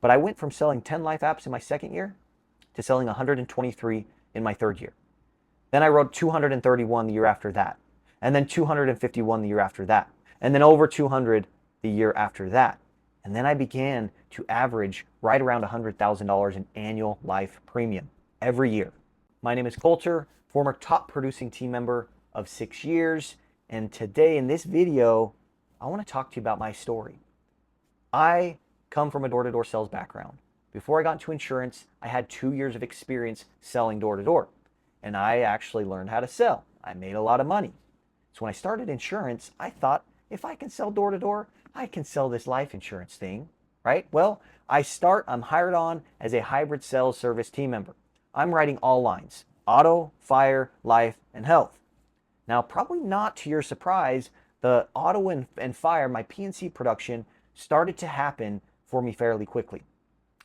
But I went from selling 10 life apps in my second year to selling 123 in my third year. Then I wrote 231 the year after that, and then 251 the year after that, and then over 200 the year after that. And then I began to average right around $100,000 in annual life premium every year. My name is Colter, former top producing team member of 6 years, and today in this video, I want to talk to you about my story. I come from a door-to-door sales background. Before I got into insurance, I had 2 years of experience selling door-to-door, and I actually learned how to sell. I made a lot of money. So when I started insurance, I thought, if I can sell door-to-door, I can sell this life insurance thing, right? Well, I'm hired on as a hybrid sales service team member. I'm writing all lines: auto, fire, life, and health. Now, probably not to your surprise, the auto and fire, my P&C production, started to happen for me fairly quickly.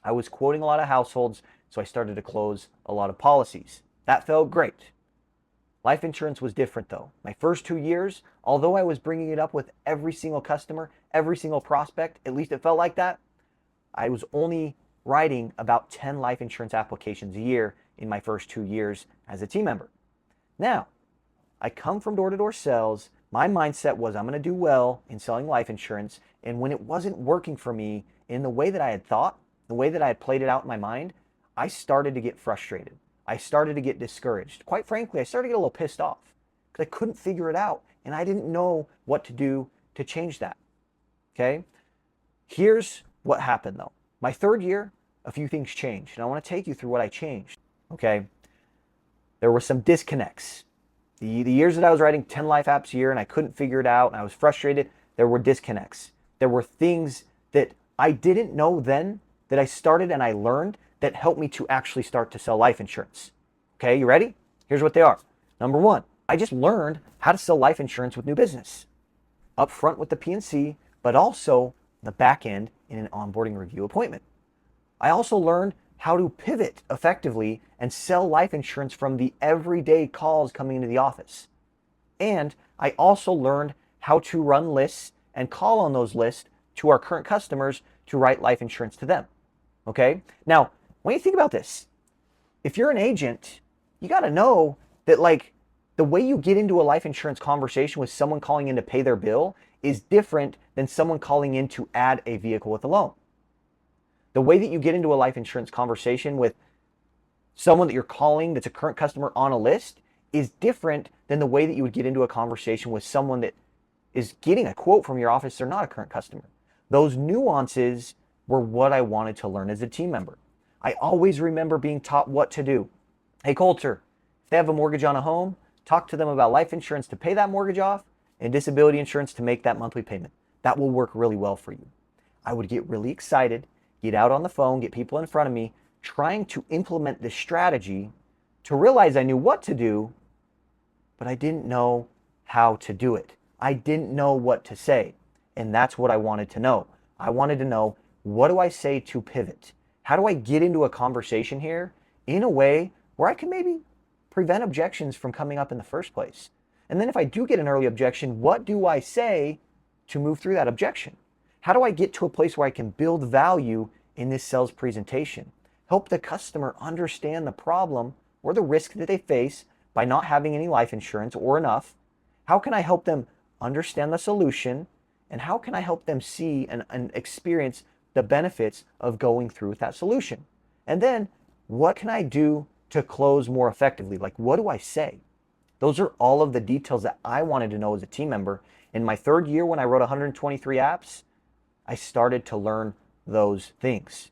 I was quoting a lot of households, so I started to close a lot of policies. That felt great. Life insurance was different though. My first 2 years, although I was bringing it up with every single customer, every single prospect, at least it felt like that, I was only writing about 10 life insurance applications a year in my first 2 years as a team member. Now, I come from door-to-door sales. My mindset was I'm going to do well in selling life insurance, and when it wasn't working for me in the way that I had thought, the way that I had played it out in my mind, I started to get frustrated. I started to get discouraged. Quite frankly, I started to get a little pissed off because I couldn't figure it out and I didn't know what to do to change that. Okay? Here's what happened though. My third year, a few things changed, and I want to take you through what I changed. Okay? There were some disconnects. The years that I was writing 10 life apps a year and I couldn't figure it out and I was frustrated, there were disconnects. There were things that I didn't know then that I started and I learned that helped me to actually start to sell life insurance. Okay, you ready? Here's what they are. Number one, I just learned how to sell life insurance with new business. Up front with the P&C, but also the back end in an onboarding review appointment. I also learned how to pivot effectively and sell life insurance from the everyday calls coming into the office. And I also learned how to run lists and call on those lists to our current customers to write life insurance to them. Okay? Now, when you think about this, if you're an agent, you got to know that the way you get into a life insurance conversation with someone calling in to pay their bill is different than someone calling in to add a vehicle with a loan. The way that you get into a life insurance conversation with someone that you're calling that's a current customer on a list is different than the way that you would get into a conversation with someone that is getting a quote from your office. They're not a current customer. Those nuances were what I wanted to learn as a team member. I always remember being taught what to do. Hey, Colter, if they have a mortgage on a home, talk to them about life insurance to pay that mortgage off and disability insurance to make that monthly payment. That will work really well for you. I would get really excited, get out on the phone, get people in front of me, trying to implement this strategy to realize I knew what to do, but I didn't know how to do it. I didn't know what to say. And that's what I wanted to know. I wanted to know, what do I say to pivot? How do I get into a conversation here in a way where I can maybe prevent objections from coming up in the first place? And then if I do get an early objection, what do I say to move through that objection? How do I get to a place where I can build value in this sales presentation? Help the customer understand the problem or the risk that they face by not having any life insurance or enough. How can I help them understand the solution? And how can I help them see and experience the benefits of going through with that solution? And then what can I do to close more effectively? What do I say? Those are all of the details that I wanted to know as a team member. In my third year, when I wrote 123 apps, I started to learn those things.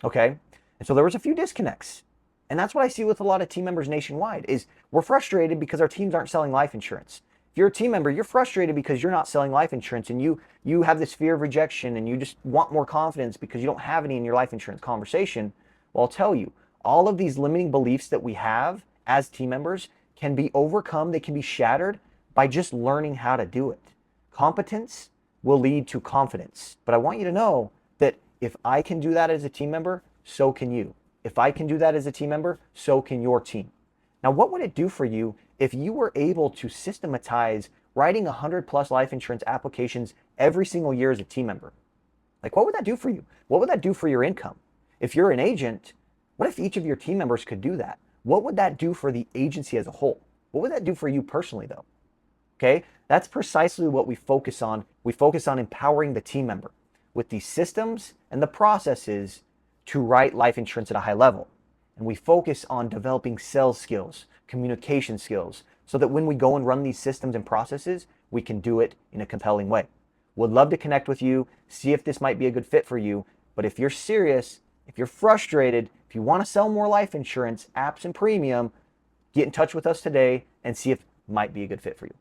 Okay? And so there was a few disconnects. And that's what I see with a lot of team members nationwide is we're frustrated because our teams aren't selling life insurance. If you're a team member, you're frustrated because you're not selling life insurance and you have this fear of rejection and you just want more confidence because you don't have any in your life insurance conversation. Well, I'll tell you, all of these limiting beliefs that we have as team members can be overcome. They can be shattered by just learning how to do it. Competence will lead to confidence. But I want you to know that if I can do that as a team member, so can you. If I can do that as a team member, so can your team. Now, what would it do for you if you were able to systematize writing 100+ life insurance applications every single year as a team member? Like, what would that do for you? What would that do for your income? If you're an agent, what if each of your team members could do that? What would that do for the agency as a whole? What would that do for you personally, though? Okay, that's precisely what we focus on. We focus on empowering the team member with the systems and the processes to write life insurance at a high level. And we focus on developing sales skills, communication skills, so that when we go and run these systems and processes, we can do it in a compelling way. Would love to connect with you, see if this might be a good fit for you. But if you're serious, if you're frustrated, if you want to sell more life insurance, apps and premium, get in touch with us today and see if it might be a good fit for you.